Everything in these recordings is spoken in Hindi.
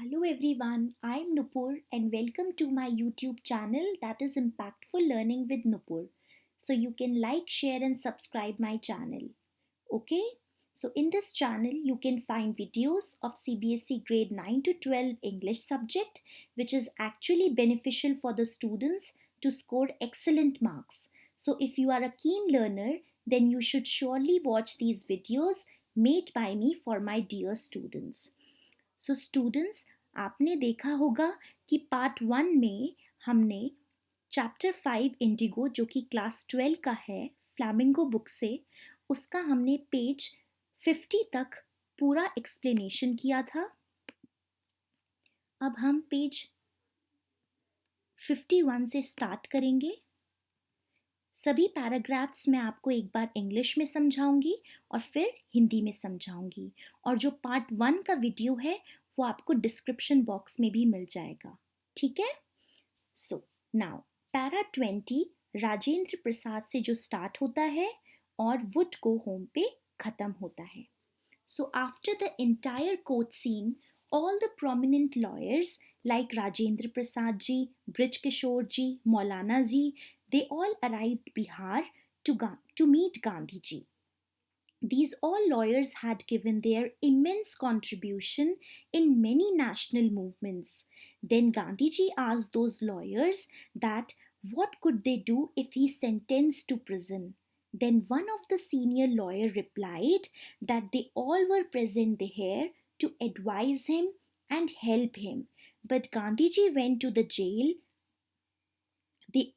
Hello everyone, I am Nupur and welcome to my YouTube channel that is Impactful Learning with Nupur. So you can like, share and subscribe my channel. Okay? So in this channel you can find videos of CBSE grade 9 to 12 English subject which is actually beneficial for the students to score excellent marks. So if you are a keen learner then you should surely watch these videos made by me for my dear students. So students आपने देखा होगा कि पार्ट 1 में हमने चैप्टर 5 इंडिगो जो कि क्लास 12 का है फ्लैमिंगो बुक से उसका हमने पेज 50 तक पूरा एक्सप्लेनेशन किया था. अब हम पेज 51 से स्टार्ट करेंगे. सभी पैराग्राफ्स मैं आपको एक बार इंग्लिश में समझाऊंगी और फिर हिंदी में समझाऊंगी और जो पार्ट 1 का वीडियो है वो आपको डिस्क्रिप्शन बॉक्स में भी मिल जाएगा. ठीक है? So now para 20 Rajendra Prasad से जो स्टार्ट होता है और वुड गो होम पे खत्म होता है. So after the entire court scene, all the prominent lawyers like Rajendra Prasad ji, Brij Kishore ji, Maulana ji, they all arrived Bihar to meet Gandhi ji. These all lawyers had given their immense contribution in many national movements. Then Gandhiji asked those lawyers that what could they do if he sentenced to prison. Then one of the senior lawyer replied that they all were present there to advise him and help him. But Gandhiji went to the jail.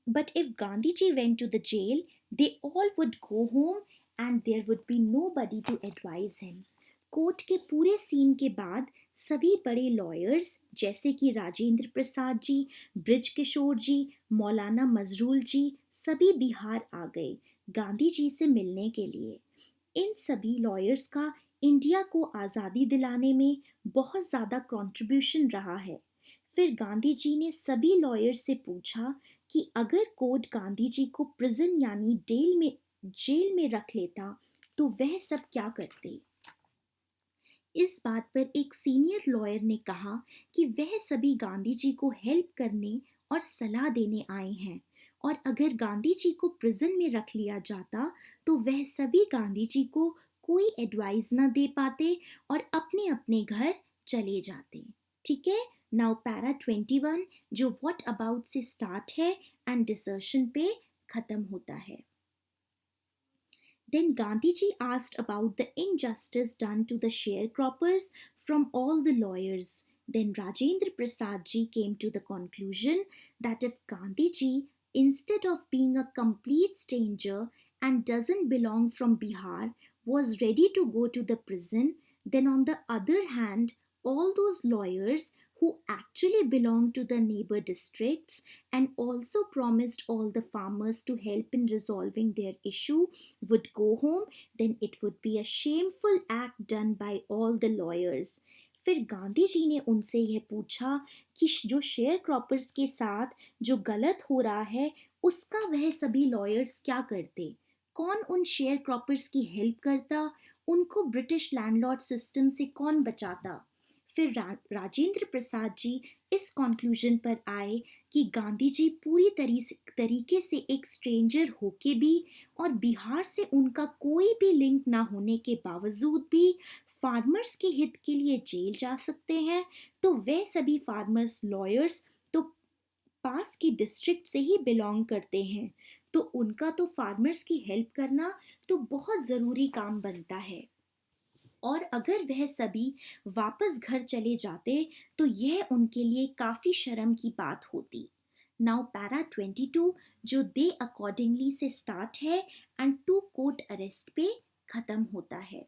But if Gandhiji went to the jail, they all would go home and there would be nobody to advise him. Court के पूरे सीन के बाद सभी बड़े लॉयर्स जैसे कि राजेंद्र प्रसाद जी, ब्रिज किशोर जी, मौलाना मजरूल जी सभी बिहार आ गए गांधी जी से मिलने के लिए. इन सभी लॉयर्स का इंडिया को आज़ादी दिलाने में बहुत ज़्यादा कंट्रीब्यूशन रहा है. फिर गांधी जी ने सभी लॉयर से पूछा कि अगर कोर्ट गांधी जी को प्रिजन यानी जेल में रख लेता तो वह सब क्या करते. इस बात पर एक सीनियर लॉयर ने कहा कि वह सभी गांधी जी को हेल्प करने और सलाह देने आए हैं और अगर गांधी जी को प्रिजन में रख लिया जाता तो वह सभी गांधी जी को कोई एडवाइस न दे पाते और अपने अपने घर चले जाते. ठीक है? नाउ पैरा 21 जो व्हाट अबाउट से स्टार्ट है एंड डिसर्शन पे खत्म होता है. Then Gandhiji asked about the injustice done to the sharecroppers from all the lawyers. Then Rajendra Prasad ji came to the conclusion that if Gandhiji, instead of being a complete stranger and doesn't belong from Bihar, was ready to go to the prison, then on the other hand, all those lawyers who actually belong to the neighbor districts and also promised all the farmers to help in resolving their issue would go home, then it would be a shameful act done by all the lawyers. फिर गांधी जी ने उनसे यह पूछा कि जो शेयर क्रॉपर्स के साथ जो गलत हो रहा है उसका वह सभी लॉयर्स क्या करते. कौन उन शेयर क्रॉपर्स की हेल्प करता, उनको ब्रिटिश लैंडलॉर्ड सिस्टम से कौन बचाता. फिर राजेंद्र प्रसाद जी इस कंक्लूजन पर आए कि गांधी जी पूरी तरीके से एक स्ट्रेंजर होके भी और बिहार से उनका कोई भी लिंक ना होने के बावजूद भी फार्मर्स के हित के लिए जेल जा सकते हैं, तो वे सभी फार्मर्स लॉयर्स तो पास की डिस्ट्रिक्ट से ही बिलोंग करते हैं, तो उनका तो फार्मर्स की हेल्प करना तो बहुत ज़रूरी काम बनता है. और अगर वह सभी वापस घर चले जाते तो यह उनके लिए काफ़ी शर्म की बात होती. नाउ पैरा 22 जो दे अकॉर्डिंगली से स्टार्ट है एंड टू कोर्ट अरेस्ट पे खत्म होता है.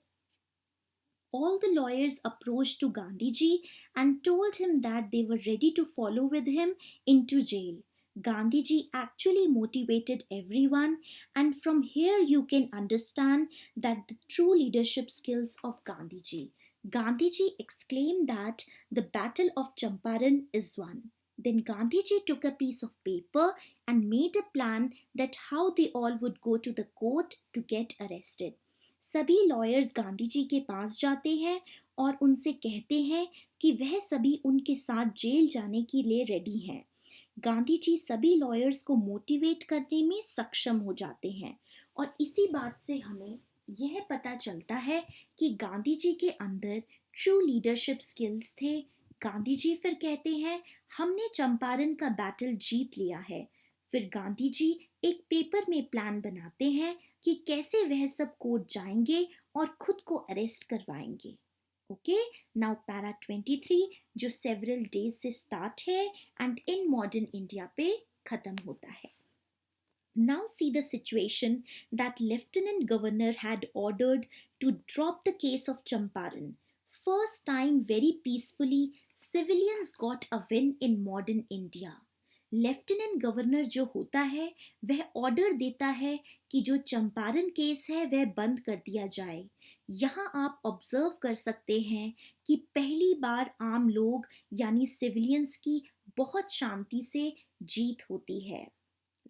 All the lawyers approached to Gandhiji and told him that they were ready to follow with him into jail. Gandhiji actually motivated everyone, and from here you can understand that the true leadership skills of Gandhiji. Gandhiji exclaimed that the battle of Champaran is won. Then Gandhiji took a piece of paper and made a plan that how they all would go to the court to get arrested. सभी लॉयर्स गांधी जी के पास जाते हैं और उनसे कहते हैं कि वह सभी उनके साथ जेल जाने के लिए रेडी हैं। गांधी जी सभी लॉयर्स को मोटिवेट करने में सक्षम हो जाते हैं और इसी बात से हमें यह पता चलता है कि गांधी जी के अंदर ट्रू लीडरशिप स्किल्स थे। गांधी जी फिर कहते हैं हमने चंपारण का बैटल जीत लिया है। फिर गांधी जी एक पेपर में प्लान बनाते हैं कि कैसे वह सब कोर्ट जाएंगे और खुद को अरेस्ट करवाएंगे। ओके, नाउ पैरा 23 जो सेवरल डेज से स्टार्ट है एंड इन मॉडर्न इंडिया पे खत्म होता है। Now see the situation that Lieutenant Governor had ordered to drop the case of Champaran. First time very peacefully, civilians got a win in modern India. Lieutenant governor जो होता है वह ऑर्डर देता है कि जो चंपारण केस है वह बंद कर दिया जाए। यहाँ आप ऑब्जर्व कर सकते हैं कि पहली बार आम लोग यानी सिविलियंस की बहुत शांति से जीत होती है।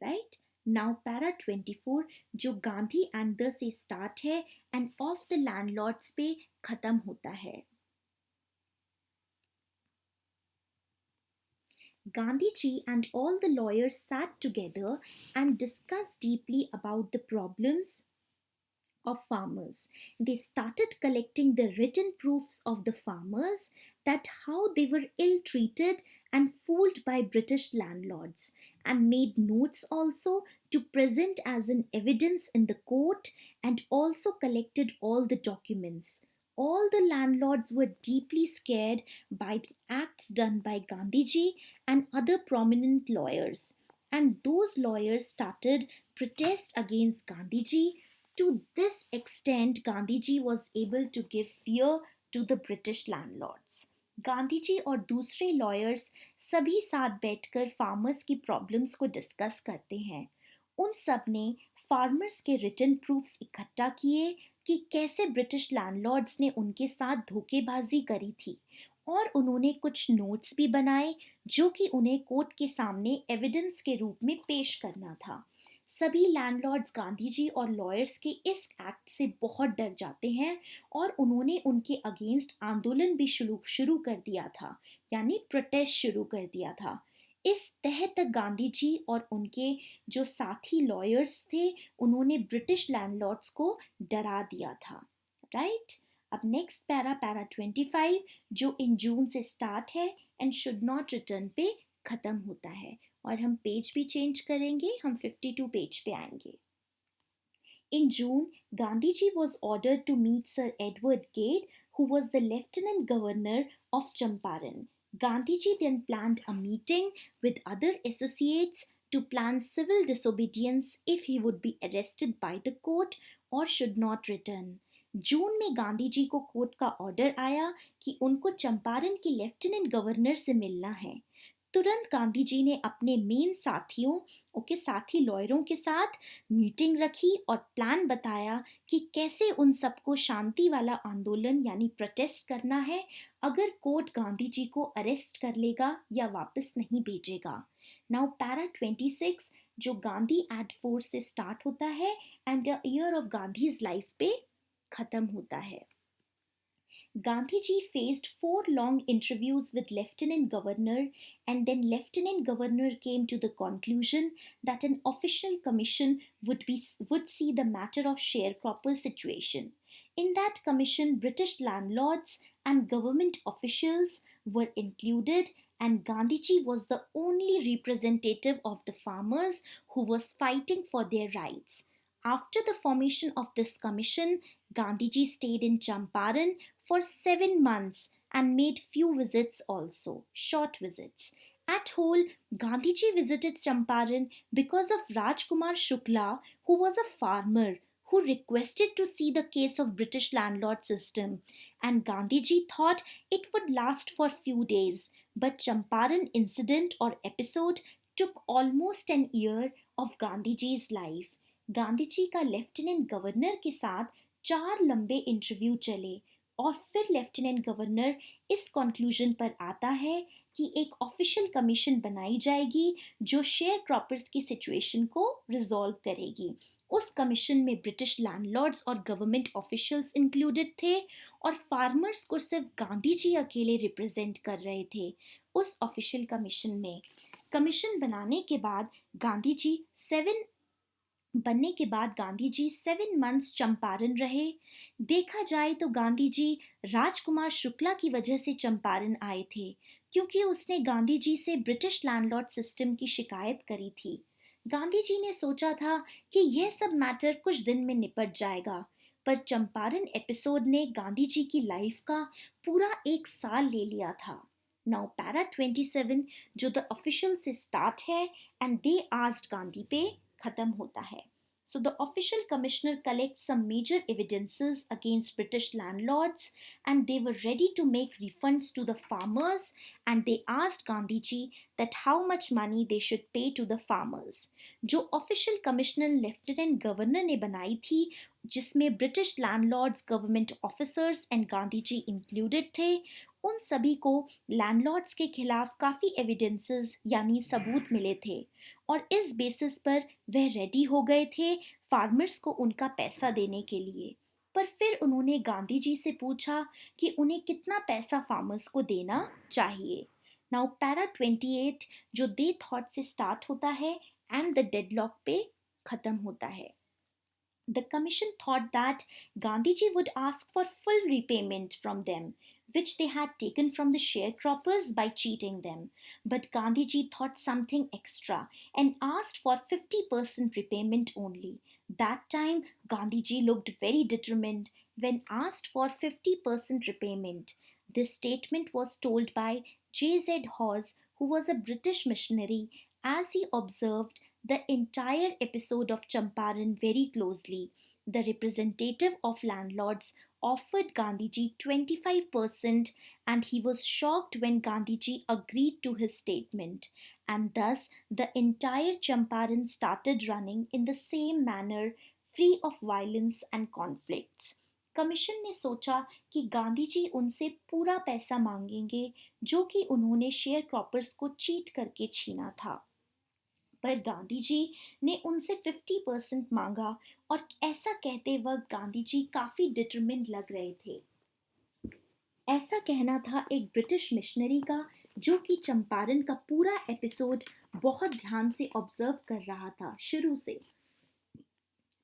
राइट, नाउ पैरा 24 जो गांधी एंड द से स्टार्ट है एंड ऑफ द लैंडलॉर्ड्स पे खत्म होता है। Gandhiji and all the lawyers sat together and discussed deeply about the problems of farmers. They started collecting the written proofs of the farmers that how they were ill treated and fooled by British landlords, and made notes also to present as an evidence in the court, and also collected all the documents. All the landlords were deeply scared by the acts done by Gandhiji and other prominent lawyers, and those lawyers started protest against Gandhiji. To this extent, Gandhiji was able to give fear to the British landlords. Gandhi ji और दूसरे लॉयर्स सभी साथ बैठकर फार्मर्स की प्रॉब्लम्स को डिस्कस करते हैं। उन सब ने फार्मर्स के रिटन प्रूफ्स इकट्ठा किए कि कैसे ब्रिटिश लैंडलॉर्ड्स ने उनके साथ धोखेबाजी करी थी, और उन्होंने कुछ नोट्स भी बनाए जो कि उन्हें कोर्ट के सामने एविडेंस के रूप में पेश करना था। सभी लैंडलॉर्ड्स गांधी जी और लॉयर्स के इस एक्ट से बहुत डर जाते हैं और उन्होंने उनके अगेंस्ट आंदोलन भी शुरू कर दिया था, यानी प्रोटेस्ट शुरू कर दिया था। इस तहत गांधी जी और उनके जो साथी लॉयर्स थे उन्होंने ब्रिटिश लैंडलॉर्ड्स को डरा दिया था। राइट, अब नेक्स्ट पैरा पैरा 25 जो इन जून से स्टार्ट है एंड शुड नॉट रिटर्न पे खत्म होता है, और हम पेज भी चेंज करेंगे, हम 52 पेज पे आएंगे। In June, Gandhiji was ordered to meet Sir Edward Gate, who was the Lieutenant Governor of Champaran. Gandhiji then planned a meeting with other associates to plan civil disobedience if he would be arrested by the court or should not return. जून में गांधी जी को कोर्ट का ऑर्डर आया कि उनको चंपारण के लेफ्टिनेंट गवर्नर से मिलना है। तुरंत गांधी जी ने अपने मेन साथियों साथी लॉयरों के साथ मीटिंग रखी और प्लान बताया कि कैसे उन सबको शांति वाला आंदोलन यानी प्रोटेस्ट करना है अगर कोर्ट गांधी जी को अरेस्ट कर लेगा या वापस नहीं भेजेगा। नाउ पैरा 26 जो गांधी एट फोर्स से स्टार्ट होता है and a year of Gandhi's life पे खत्म होता है। Gandhiji faced 4 long interviews with Lieutenant Governor, and then Lieutenant Governor came to the conclusion that an official commission would see the matter of sharecropper situation. In that commission, British landlords and government officials were included, and Gandhiji was the only representative of the farmers who was fighting for their rights. After the formation of this commission, Gandhiji stayed in Champaran for 7 months and made few visits also, short visits. At whole, Gandhiji visited Champaran because of Rajkumar Shukla, who was a farmer who requested to see the case of British landlord system, and Gandhiji thought it would last for few days, but Champaran incident or episode took almost an year of Gandhiji's life. Gandhi ji का लेफ्टिनेंट गवर्नर के साथ 4 लंबे इंटरव्यू चले। और फिर लेफ्टिनेंट गवर्नर इस कंक्लूजन पर आता है कि एक ऑफिशियल कमीशन बनाई जाएगी जो शेयर क्रॉपर्स की सिचुएशन को रिजॉल्व करेगी। उस कमीशन में ब्रिटिश लैंडलॉर्ड्स और गवर्नमेंट ऑफिशियल्स इंक्लूडेड थे और फार्मर्स को सिर्फ गांधी जी अकेले रिप्रेजेंट कर रहे थे उस ऑफिशियल कमीशन में। कमीशन बनाने के बाद गांधी जी सेवन बनने के बाद गांधी जी 7 मंथ्स चंपारण रहे। देखा जाए तो गांधी जी राजकुमार शुक्ला की वजह से चंपारण आए थे, क्योंकि उसने गांधी जी से ब्रिटिश लैंडलॉर्ड सिस्टम की शिकायत करी थी। गांधी जी ने सोचा था कि यह सब मैटर कुछ दिन में निपट जाएगा, पर चंपारण एपिसोड ने गांधी जी की लाइफ का पूरा 1 साल ले लिया था। नाउ पैरा 27 जो द ऑफिशियल से स्टार्ट है एंड दे आस्क्ड गांधी पे खत्म होता है। So the official commissioner collects some major evidences against British landlords, and they were ready to make refunds to the farmers, and they asked Gandhi ji that how much money they should pay to the farmers. जो official commissioner lieutenant governor ने बनाई थी, जिसमें British landlords, government officers and Gandhi ji included थे, उन सभी को लैंडलॉर्ड्स के खिलाफ काफ़ी एविडेंसेस यानी सबूत मिले थे, और इस बेसिस पर वह रेडी हो गए थे फार्मर्स को उनका पैसा देने के लिए। पर फिर उन्होंने गांधी जी से पूछा कि उन्हें कितना पैसा फार्मर्स को देना चाहिए। नाउ पैरा 28 जो दे थॉट से स्टार्ट होता है एंड द डेडलॉक पे खत्म होता है। The commission thought that Gandhiji would ask for full repayment from them, which they had taken from the sharecroppers by cheating them. But Gandhiji thought something extra and asked for 50% repayment only. That time, Gandhiji looked very determined when asked for 50% repayment. This statement was told by J.Z. Hawes, who was a British missionary, as he observed the entire episode of Champaran very closely. The representative of landlords offered Gandhiji 25%, and he was shocked when Gandhiji agreed to his statement. And thus, the entire Champaran started running in the same manner, free of violence and conflicts. Commission ने सोचा कि गांधी जी उनसे पूरा पैसा मांगेंगे जो कि उन्होंने शेयर क्रॉपर्स को चीट करके छीना था, पर गांधी जी ने उनसे 50% मांगा, और ऐसा कहते वक्त गांधी जी काफी डिटरमिन्ड लग रहे थे। ऐसा कहना था एक ब्रिटिश मिशनरी का जो कि चंपारण का पूरा एपिसोड बहुत ध्यान से ऑब्जर्व कर रहा था शुरू से।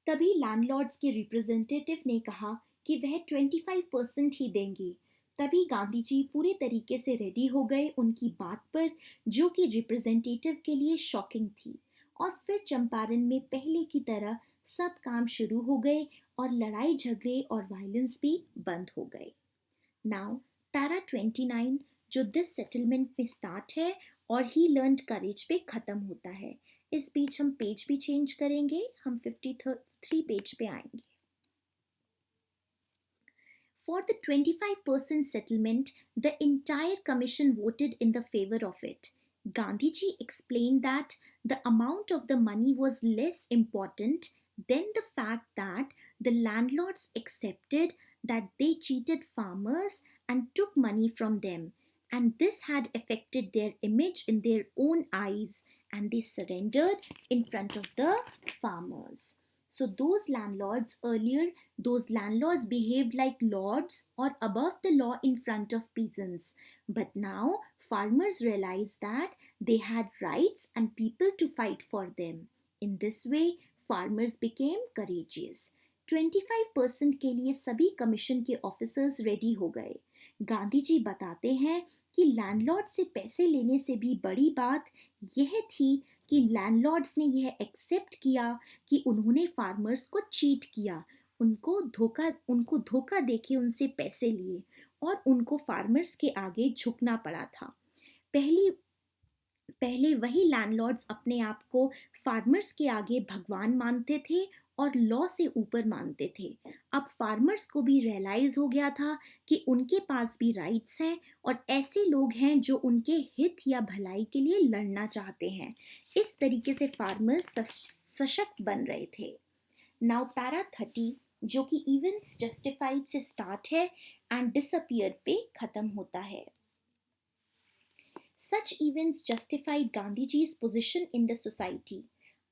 तभी लैंडलॉर्ड्स के रिप्रेजेंटेटिव ने कहा कि वह 25% ही देंगे। तभी गांधी जी पूरे तरीके से रेडी हो गए उनकी बात पर, जो कि रिप्रेजेंटेटिव के लिए शॉकिंग थी। और फिर चंपारण में पहले की तरह सब काम शुरू हो गए और लड़ाई झगड़े और वायलेंस भी बंद हो गए। नाउ पैरा 29 जो दिस सेटलमेंट में स्टार्ट है और ही लर्नड करेज पे ख़त्म होता है। इस बीच हम पेज भी चेंज करेंगे, हम 53 पेज पे आएंगे। For the 25% settlement, the entire commission voted in the favor of it. Gandhiji explained that the amount of the money was less important than the fact that the landlords accepted that they cheated farmers and took money from them, and this had affected their image in their own eyes, and they surrendered in front of the farmers. So those landlords behaved like lords or above the law in front of peasants. But now farmers realized that they had rights and people to fight for them. In this way, farmers became courageous. 25% के लिए सभी कमीशन के ऑफिसर्स रेडी हो गए। गांधी जी बताते हैं कि लैंडलॉर्ड से पैसे लेने से भी बड़ी बात यह थी कि लैंडलॉर्ड्स ने यह एक्सेप्ट किया कि उन्होंने फार्मर्स को चीट किया, उनको धोखा देके उनसे पैसे लिए और उनको फार्मर्स के आगे झुकना पड़ा था। पहले वही लैंडलॉर्ड्स अपने आप को फार्मर्स के आगे भगवान मानते थे और लॉ से ऊपर मानते थे। अब फार्मर्स को भी रियलाइज हो गया था कि उनके पास भी राइट्स हैं और ऐसे लोग हैं जो उनके हित या भलाई के लिए लड़ना चाहते हैं। इस तरीके से फार्मर्स सशक्त बन रहे थे। नाउ पैरा 30 जो कि इवेंट्स जस्टिफाइड से स्टार्ट है एंड डिसअपियर पे खत्म होता है. Such events justified Gandhiji's position in the society.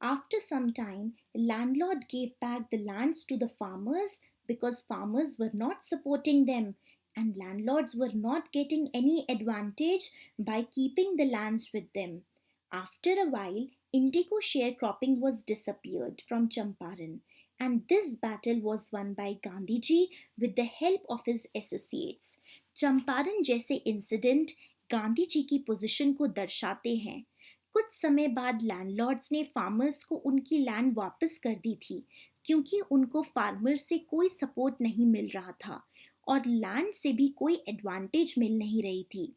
After some time, landlord gave back the lands to the farmers because farmers were not supporting them and landlords were not getting any advantage by keeping the lands with them. After a while, indigo sharecropping was disappeared from Champaran and this battle was won by Gandhiji with the help of his associates. Champaran जैसे इंसिडेंट गांधी जी की पोजीशन को दर्शाते हैं. कुछ समय बाद लैंडलॉर्ड्स ने फार्मर्स को उनकी लैंड वापस कर दी थी क्योंकि उनको फार्मर्स से कोई सपोर्ट नहीं मिल रहा था और लैंड से भी कोई एडवांटेज मिल नहीं रही थी.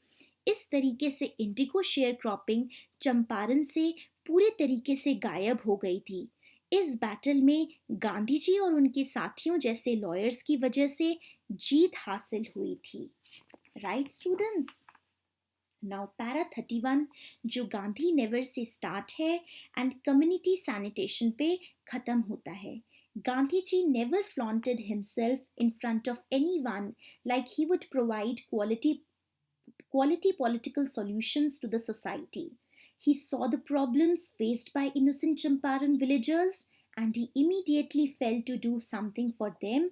इस तरीके से इंडिगो शेयर क्रॉपिंग चंपारण से पूरे तरीके से गायब हो गई थी. इस बैटल में गांधी जी और उनके साथियों जैसे लॉयर्स की वजह से जीत हासिल हुई थी. Right students. नाउ पैरा 31 जो गांधी नेवर से स्टार्ट है एंड कम्युनिटी सैनिटेशन पे खत्म होता है. Gandhi ji never flaunted himself in front of anyone like he would provide quality political solutions to the society. He saw the problems faced by innocent Champaran villagers and he immediately felt to do something for them.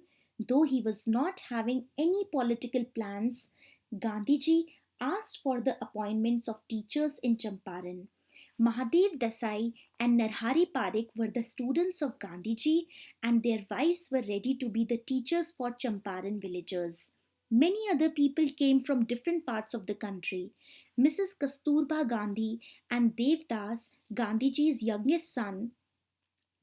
Though he was not having any political plans, Gandhiji asked for the appointments of teachers in Champaran. Mahadev Desai and Narhari Parekh were the students of Gandhiji and their wives were ready to be the teachers for Champaran villagers. Many other people came from different parts of the country. Mrs. Kasturba Gandhi and Devdas, Gandhiji's youngest son,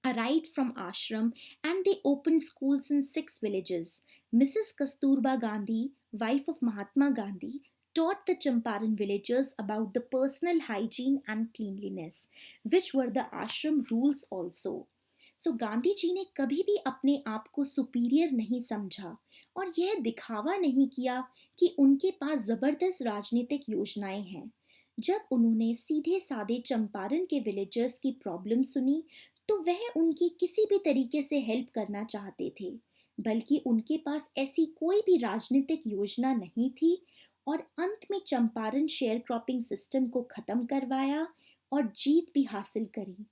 arrived from ashram and they opened schools in 6 villages. Mrs. Kasturba Gandhi, wife of Mahatma Gandhi, taught the Champaran villagers about the personal hygiene and cleanliness, which were the ashram rules also. सो गांधी जी ने कभी भी अपने आप को सुपीरियर नहीं समझा और यह दिखावा नहीं किया कि उनके पास जबरदस्त राजनीतिक योजनाएं हैं. जब उन्होंने सीधे साधे चंपारण के विलेजर्स की प्रॉब्लम सुनी तो वह उनकी किसी भी तरीके से हेल्प करना चाहते थे, बल्कि उनके पास ऐसी कोई भी राजनीतिक योजना नहीं थी और अंत में चंपारण शेयर क्रॉपिंग सिस्टम को खत्म करवाया और जीत भी हासिल करी.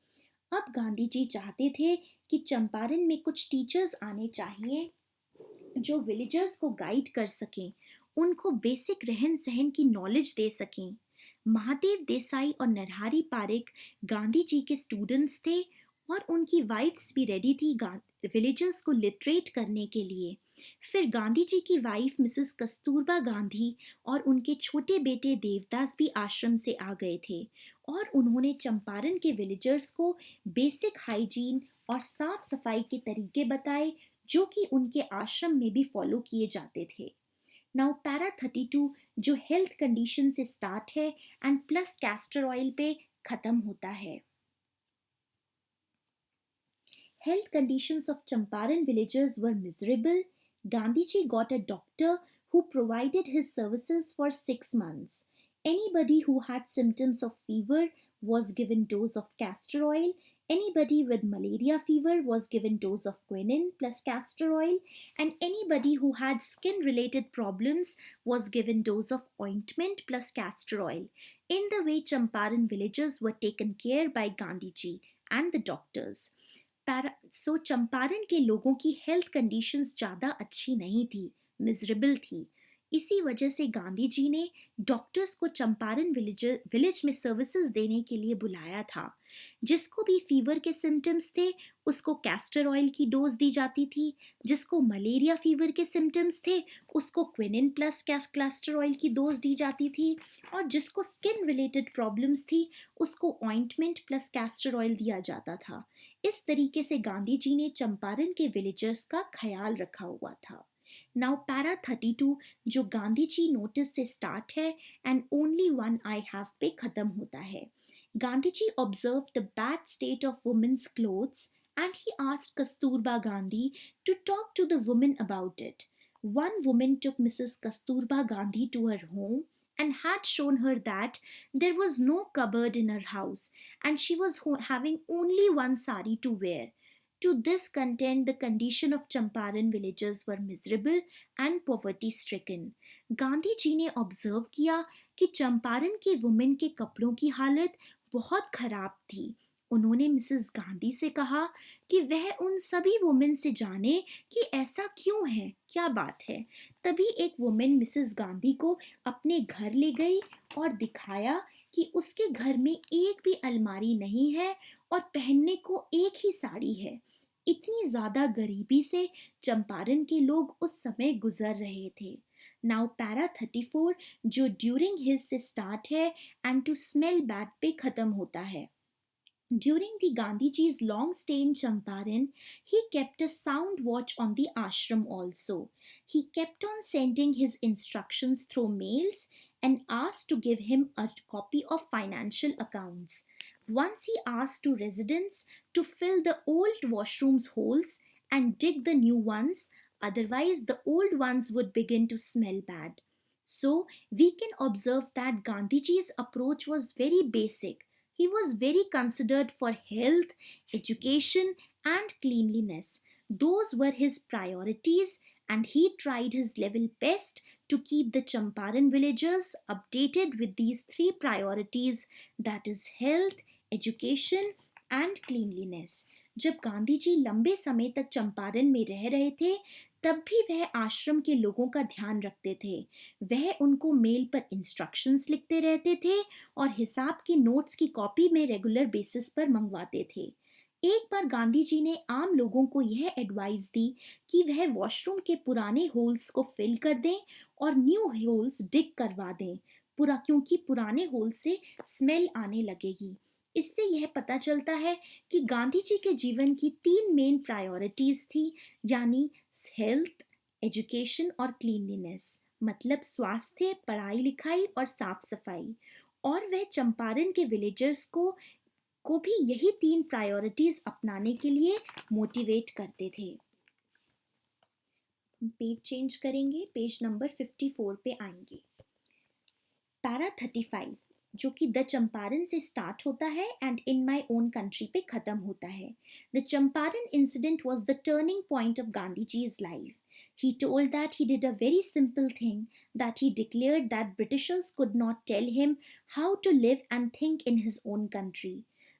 अब गांधी जी चाहते थे कि चंपारण में कुछ टीचर्स आने चाहिए जो विलेजर्स को गाइड कर सकें, उनको बेसिक रहन सहन की नॉलेज दे सकें. महादेव देसाई और नरहरी पारेख गांधी जी के स्टूडेंट्स थे और उनकी वाइफ्स भी रेडी थी विलेजर्स को लिटरेट करने के लिए. फिर गांधी जी की वाइफ मिसेस कस्तूरबा गांधी और उनके छोटे बेटे देवदास भी आश्रम से आ गए थे और उन्होंने चंपारण के विलेजर्स को बेसिक हाइजीन और साफ सफाई के तरीके बताए जो कि उनके आश्रम में भी फॉलो किए जाते थे. नाउ पैरा 32 जो हेल्थ कंडीशन से स्टार्ट है एंड प्लस कैस्टर ऑयल पे खत्म होता है. Health conditions of Champaran villagers were miserable. Gandhiji got a doctor who provided his services for 6 months. Anybody who had symptoms of fever was given dose of castor oil. Anybody with malaria fever was given dose of quinine plus castor oil, and anybody who had skin related problems was given dose of ointment plus castor oil. In the way Champaran villagers were taken care by Gandhiji and the doctors. सो चंपारण के लोगों की हेल्थ कंडीशंस ज़्यादा अच्छी नहीं थी, मिजरेबल थी. इसी वजह से गांधी जी ने डॉक्टर्स को चंपारण विलेज में सर्विसेज देने के लिए बुलाया था. जिसको भी फीवर के सिम्टम्स थे उसको कैस्टर ऑयल की डोज दी जाती थी, जिसको मलेरिया फीवर के सिम्टम्स थे उसको क्विनिन प्लस कैस्टर ऑयल की डोज दी जाती थी और जिसको स्किन रिलेटेड प्रॉब्लम्स थी उसको ऑइंटमेंट प्लस कैस्टर ऑयल दिया जाता था. इस तरीके से गांधी जी ने चंपारण के विलेजर्स का ख्याल रखा हुआ था. नाउ पैरा 32 जो गांधी जी नोटिस से स्टार्ट है and only one I have पे खत्म होता है. गांधी जी observed the bad state of women's clothes and he asked Kasturba Gandhi to talk to the women about it. One woman took Mrs. Kasturba Gandhi to her home and had shown her that there was no cupboard in her house and she was having only one sari to wear. To this content, the condition of Champaran villagers were miserable and poverty stricken. Gandhi ji ने ऑब्जर्व किया कि चंपारण के वुमेन के कपड़ों की हालत बहुत खराब थी. उन्होंने मिसेस गांधी से कहा कि वह उन सभी वुमेन से जाने कि ऐसा क्यों है, क्या बात है. तभी एक वुमेन मिसेस गांधी को अपने घर ले गई और दिखाया कि उसके घर में एक भी अलमारी नहीं है और पहनने को एक ही साड़ी है. इतनी ज्यादा गरीबी से चंपारण के लोग उस समय गुजर रहे थे. नाउ पैरा 34 जो ड्यूरिंग हिज से स्टार्ट है एंड टू स्मेल बैड पे खत्म होता है. During the Gandhiji's long stay in Champaran, he kept a sound watch on the ashram also. He kept on sending his instructions through mails and asked to give him a copy of financial accounts. Once he asked two residents to fill the old washrooms' holes and dig the new ones, otherwise the old ones would begin to smell bad. So we can observe that Gandhiji's approach was very basic. He was very considered for health, education, and cleanliness. Those were his priorities, and he tried his level best to keep the Champaran villagers updated with these three priorities, that is, health, education, and cleanliness. जब गांधी जी लंबे समय तक चंपारण में रह रहे थे, तब भी वह आश्रम के लोगों का ध्यान रखते थे. वह उनको मेल पर इंस्ट्रक्शंस लिखते रहते थे और हिसाब के नोट्स की कॉपी में रेगुलर बेसिस पर मंगवाते थे. एक बार गांधी जी ने आम लोगों को यह एडवाइस दी कि वह वॉशरूम के पुराने होल्स को फिल कर दें और न्यू होल्स डिग करवा दें, क्योंकि पुराने होल से स्मेल आने लगेगी. इससे यह पता चलता है कि गांधी जी के जीवन की तीन मेन प्रायोरिटीज थी, यानी हेल्थ, एजुकेशन और क्लीनलीनेस, मतलब स्वास्थ्य, पढ़ाई लिखाई और साफ सफाई. और वह चंपारण के विलेजर्स को भी यही तीन प्रायोरिटीज अपनाने के लिए मोटिवेट करते थे. पेज चेंज करेंगे, पेज नंबर 54 पे आएंगे. पैरा 35 जो कि द चंपारण से स्टार्ट होता है and in my own country पे खत्म होता है. The Champaran incident was the turning point of Gandhi ji's life. He told that he did a very simple thing, that he declared that Britishers could not tell him how to live and think in his own country.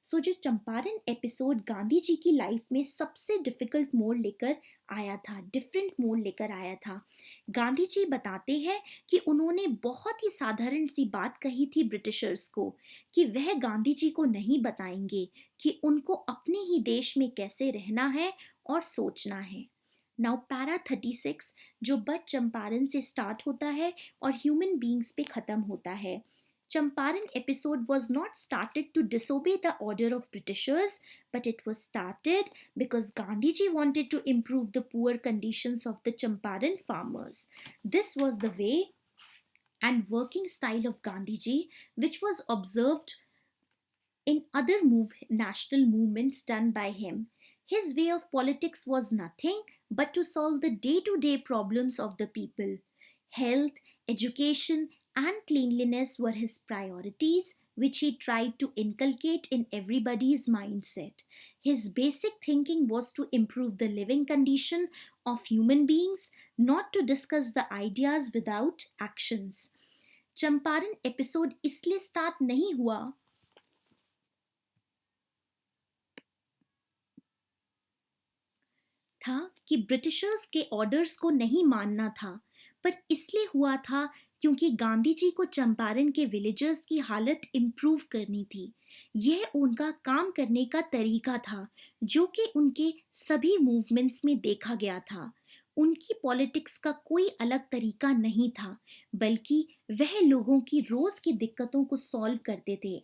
सो जो चंपारण एपिसोड गांधी जी की लाइफ में सबसे डिफिकल्ट मोड़ लेकर आया था, डिफरेंट मोड़ लेकर आया था. गांधी जी बताते हैं कि उन्होंने बहुत ही साधारण सी बात कही थी ब्रिटिशर्स को कि वह गांधी जी को नहीं बताएंगे कि उनको अपने ही देश में कैसे रहना है और सोचना है. नाउ पैरा 36 जो बट चंपारण से स्टार्ट होता है और ह्यूमन बींग्स पे खत्म होता है. Champaran episode was not started to disobey the order of Britishers, but it was started because Gandhiji wanted to improve the poor conditions of the Champaran farmers. This was the way and working style of Gandhiji, which was observed in other national movements done by him. His way of politics was nothing but to solve the day-to-day problems of the people. Health, education, and cleanliness were his priorities, which he tried to inculcate in everybody's mindset. His basic thinking was to improve the living condition of human beings, not to discuss the ideas without actions. Champaran episode इसलिए स्टार्ट नहीं हुआ था कि ब्रिटिशर्स के ऑर्डर्स को नहीं मानना था, पर इसलिए हुआ था क्योंकि गांधी जी को चंपारण के विलेजर्स की हालत इम्प्रूव करनी थी. यह उनका काम करने का तरीका था जो कि उनके सभी मूवमेंट्स में देखा गया था. उनकी पॉलिटिक्स का कोई अलग तरीका नहीं था, बल्कि वह लोगों की रोज की दिक्कतों को सॉल्व करते थे.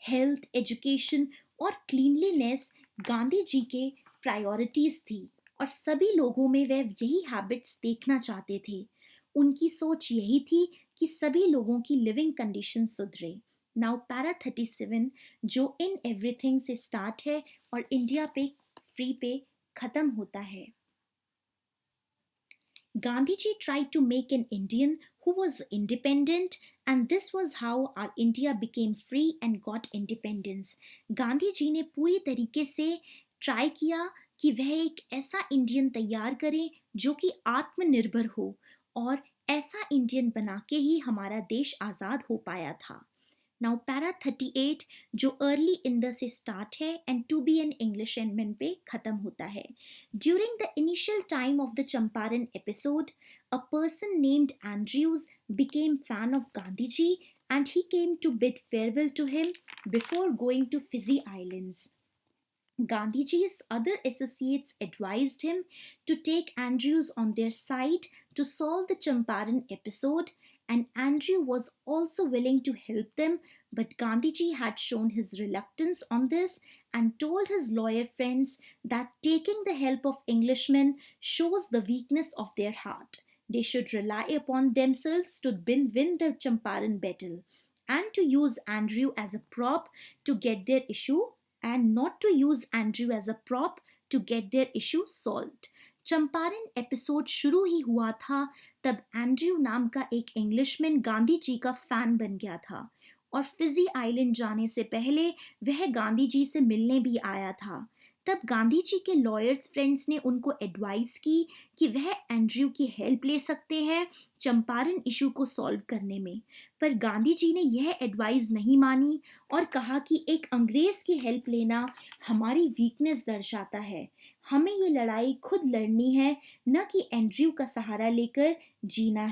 हेल्थ, एजुकेशन और क्लीनलीनेस गांधी जी के प्रायोरिटीज थी और सभी लोगों में वह यही हैबिट्स देखना चाहते थे. उनकी सोच यही थी कि सभी लोगों की लिविंग कंडीशन सुधरे. नाउ पैरा 37 जो इन एवरीथिंग से स्टार्ट है और इंडिया पे फ्री पे खत्म होता है. Gandhiji tried to make an Indian who was independent, and this was how our India became free and got independence. Gandhi ji ने पूरी तरीके से ट्राई किया कि वह एक ऐसा इंडियन तैयार करें जो कि आत्मनिर्भर हो, और ऐसा इंडियन बना के ही हमारा देश आज़ाद हो पाया था। नाउ पैरा 38 जो अर्ली इन द से स्टार्ट है and to be an English and man पे खत्म होता है। During the initial time of the Champaran episode, a person named Andrews became fan of Gandhiji and he came to bid farewell to him before going to Fiji Islands. Gandhiji's other associates advised him to take Andrews on their side to solve the Champaran episode, and Andrew was also willing to help them, but Gandhiji had shown his reluctance on this and told his lawyer friends that taking the help of Englishmen shows the weakness of their heart. They should rely upon themselves to win the Champaran battle and to use Andrew as a prop to get their issue and not to use Andrew as a prop to get their issue solved. Champaran episode शुरू ही हुआ था तब एंड्रयू नाम का एक इंग्लिशमैन गांधी जी का फैन बन गया था, और फिजी आइलैंड जाने से पहले वह गांधी जी से मिलने भी आया था। तब गांधी जी के लॉयर्स फ्रेंड्स ने उनको एडवाइस की कि वह एंड्रयू की हेल्प ले सकते हैं चंपारण इशू को सॉल्व करने में, पर गांधी जी ने यह एडवाइस नहीं मानी और कहा कि एक अंग्रेज की हेल्प लेना हमारी वीकनेस दर्शाता है, हमें ये लड़ाई खुद लड़नी है, न कि एंड्रयू का सहारा लेकर जीतना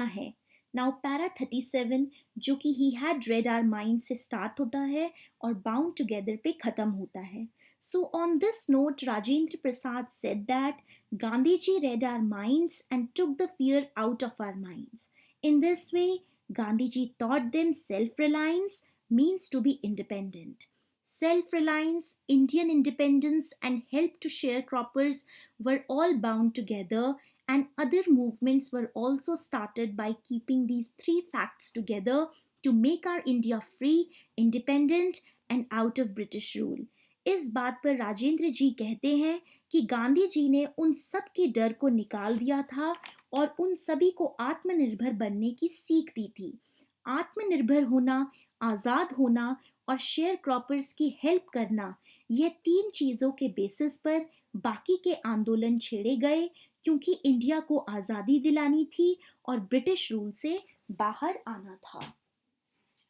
है। नाउ पैरा 37 जो कि he had read our mind से स्टार्ट होता है और बाउंड टुगेदर पे खत्म होता है। So on this note, Rajendra Prasad said that Gandhiji read our minds and took the fear out of our minds. In this way, Gandhiji taught them self-reliance means to be independent. Self-reliance, Indian independence, and help to sharecroppers were all bound together, and other movements were also started by keeping these three facts together to make our India free, independent, and out of British rule. इस बात पर राजेंद्र जी कहते हैं कि गांधी जी ने उन सब के डर को निकाल दिया था और उन सभी को आत्मनिर्भर बनने की सीख दी थी। आत्मनिर्भर होना, आज़ाद होना और शेयर क्रॉपर्स की हेल्प करना, यह तीन चीज़ों के बेसिस पर बाकी के आंदोलन छेड़े गए, क्योंकि इंडिया को आज़ादी दिलानी थी और ब्रिटिश रूल से बाहर आना था।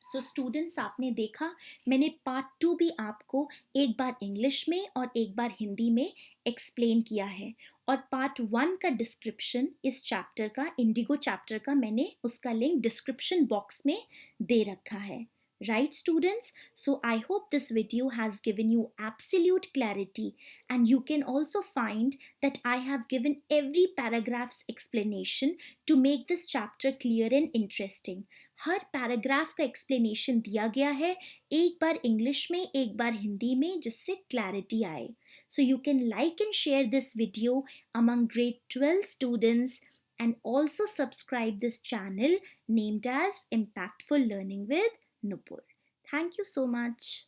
सो स्टूडेंट्स, आपने देखा मैंने पार्ट 2 भी आपको एक बार इंग्लिश में और एक बार हिंदी में एक्सप्लेन किया है, और पार्ट 1 का डिस्क्रिप्शन इस चैप्टर का, इंडिगो चैप्टर का, मैंने उसका लिंक डिस्क्रिप्शन बॉक्स में दे रखा है। Right, students? So I hope this video has given you absolute clarity, and you can also find that I have given every paragraph's explanation to make this chapter clear and interesting. Her paragraph का एक्सप्लेनेशन दिया गया है, एक बार इंग्लिश में एक बार हिंदी में, जिससे क्लैरिटी आए। So you can like and share this video among grade 12 students and also subscribe this channel named as Impactful Learning with Nupur. Thank you so much.